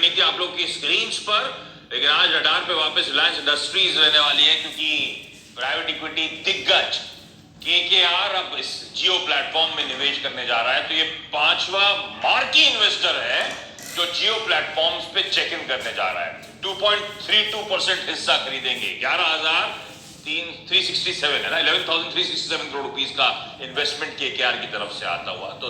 करनी थी आप लोग की स्क्रीन पर, लेकिन आज रडार पे वापस रिलायंस इंडस्ट्रीज रहने वाली है, क्योंकि प्राइवेट इक्विटी दिग्गज केकेआर अब इस जियो प्लेटफॉर्म में निवेश करने जा रहा है। तो ये 5वां मार्की इन्वेस्टर है जो जियो प्लेटफॉर्म्स पे चेक इन करने जा रहा है। 2.32% हिस्सा खरीदेंगे। 11,367 है ना, 11,367 करोड़ रुपीस का इन्वेस्टमेंट केकेआर की तरफ से आता हुआ। तो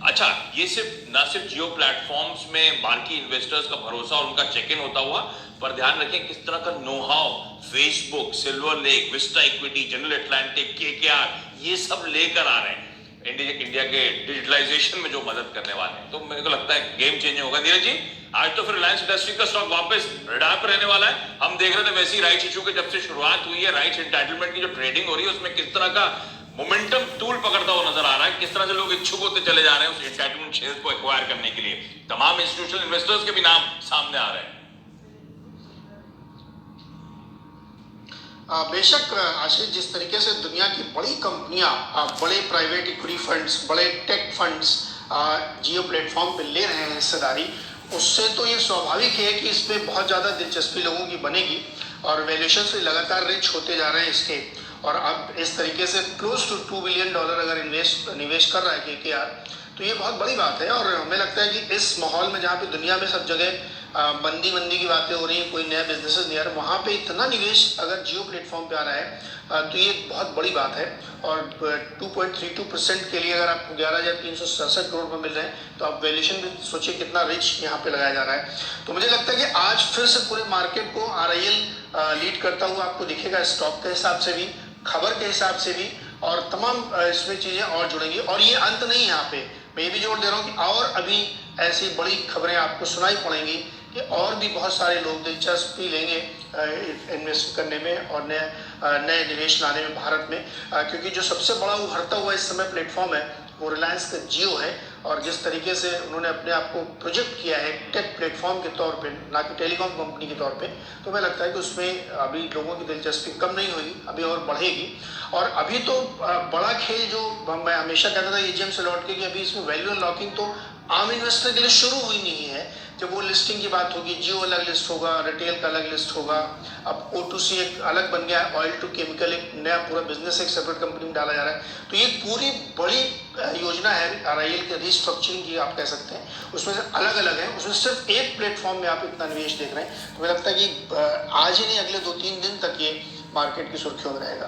अच्छा, ये ना सिर्फ जियो प्लेटफॉर्म्स में मार्की इन्वेस्टर्स का भरोसा और उनका चेक इन होता हुआ, पर ध्यान रखें किस तरह का know how Facebook, silver lake, Vista equity, general Atlantic, KKR ये सब लेकर आ रहे हैं इंडिया के डिजिटलाइजेशन में जो मदद करने वाले हैं। तो मेरे को लगता है गेम चेंजिंग होगा। धीरज जी, आज तो फिर रिलायंस इंडस्ट्री का स्टॉक वापस रडार पर रहने वाला है। हम देख रहे थे वैसे ही राइट्स इशू के जब से शुरुआत हुई है, राइट्स एंटाइटलमेंट की जो ट्रेडिंग हो रही है उसमें किस तरह का मोमेंटम टूल पकड़ता हुआ नजर आ रहा है, किस तरह से लोग इच्छुक होते चले जा रहे हैं उस एंटाइटलमेंट शेयर को एक्वायर करने के लिए। तमाम इंस्टीट्यूशनल इन्वेस्टर्स के भी नाम सामने आ रहे हैं। बेशक आशीष, जिस तरीके से दुनिया की बड़ी कंपनियां, बड़े प्राइवेट इक्विटी फंड्स, बड़े टेक फंड्स जियो प्लेटफॉर्म पे ले रहे हैं हिस्सेदारी, उससे तो ये स्वाभाविक है कि इसमें बहुत ज़्यादा दिलचस्पी लोगों की बनेगी और वैल्यूएशन से लगातार रिच होते जा रहे हैं इसके। और अब इस तरीके से क्लोज टू $2 बिलियन अगर निवेश कर रहा है केकेआर, तो ये बहुत बड़ी बात है। और हमें लगता है कि इस माहौल में जहाँ पे दुनिया में सब जगह मंदी की बातें हो रही हैं, कोई नया बिजनेसेस नहीं आ रहा, वहाँ पे इतना निवेश अगर जियो प्लेटफॉर्म पे आ रहा है तो ये बहुत बड़ी बात है। और 2.32% के लिए अगर आपको 11,367 करोड़ में मिल रहे हैं, तो आप वैल्यूएशन भी सोचिए कितना रिच यहाँ पे लगाया जा रहा है। तो मुझे लगता है कि आज फिर से पूरे मार्केट को RIL लीड करता हुआ आपको दिखेगा, स्टॉक के हिसाब से भी, खबर के हिसाब से भी, और तमाम इसमें चीज़ें और जुड़ेंगी। और ये अंत नहीं है यहाँ पे, मैं ये भी जोड़ दे रहा हूँ कि और अभी ऐसी बड़ी खबरें आपको सुनाई पड़ेंगी कि और भी बहुत सारे लोग दिलचस्पी लेंगे इन्वेस्ट करने में और नए निवेश लाने में भारत में, क्योंकि जो सबसे बड़ा उभरता हुआ इस समय प्लेटफॉर्म है वो रिलायंस का जियो है। और जिस तरीके से उन्होंने अपने आप को प्रोजेक्ट किया है टेक प्लेटफॉर्म के तौर पे, ना कि टेलीकॉम कंपनी के तौर पे, तो मैं लगता है कि उसमें अभी लोगों की दिलचस्पी कम नहीं होगी, अभी और बढ़ेगी। और अभी तो बड़ा खेल जो मैं हमेशा कहता था AGM से लौट के, कि अभी इसमें वैल्यू अनलॉकिंग तो आम इन्वेस्टर के लिए शुरू हुई नहीं है। जब वो लिस्टिंग की बात होगी, जियो अलग लिस्ट होगा, रिटेल का अलग लिस्ट होगा, अब O2C एक अलग बन गया, ऑयल टू केमिकल एक नया पूरा बिजनेस एक सेपरेट कंपनी में डाला जा रहा है। तो ये पूरी बड़ी योजना है RIL के रीस्ट्रक्चरिंग की, आप कह सकते हैं। उसमें से अलग अलग है, उसमें सिर्फ एक प्लेटफॉर्म में आप इतना निवेश देख रहे हैं। तो मुझे लगता है कि आज ही नहीं, अगले 2-3 दिन तक ये मार्केट की सुर्खियों में रहेगा।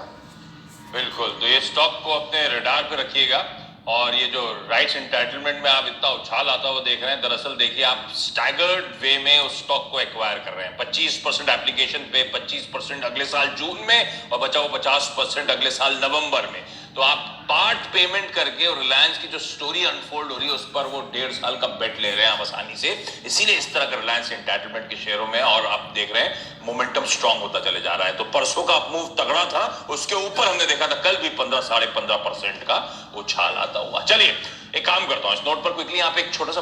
बिल्कुल, तो ये स्टॉक को अपने रडार पे रखिएगा। और ये जो राइट्स एंटाइटलमेंट में आप इतना उछाल आता हुआ देख रहे हैं, दरअसल देखिए आप स्टैगर्ड वे में उस स्टॉक को एक्वायर कर रहे हैं। 25% एप्लीकेशन पे, 25% अगले साल जून में, और बचा हुआ 50% अगले साल नवंबर में। तो आप पार्ट पेमेंट करके और रिलायंस की जो स्टोरी अनफोल्ड हो रही है उस पर वो 1.5 साल का बेट ले रहे हैं आप आसानी से। इसीलिए इस तरह का रिलायंस एंटाइटलमेंट के शेयरों में, और आप देख रहे हैं मोमेंटम स्ट्रांग होता चले जा रहा है। तो परसों का मूव तगड़ा था, उसके ऊपर हमने देखा था कल भी 15-15.5% का उछाल आता हुआ। चलिए एक काम करता हूं, इस नोट पर क्विकली आप एक छोटा सा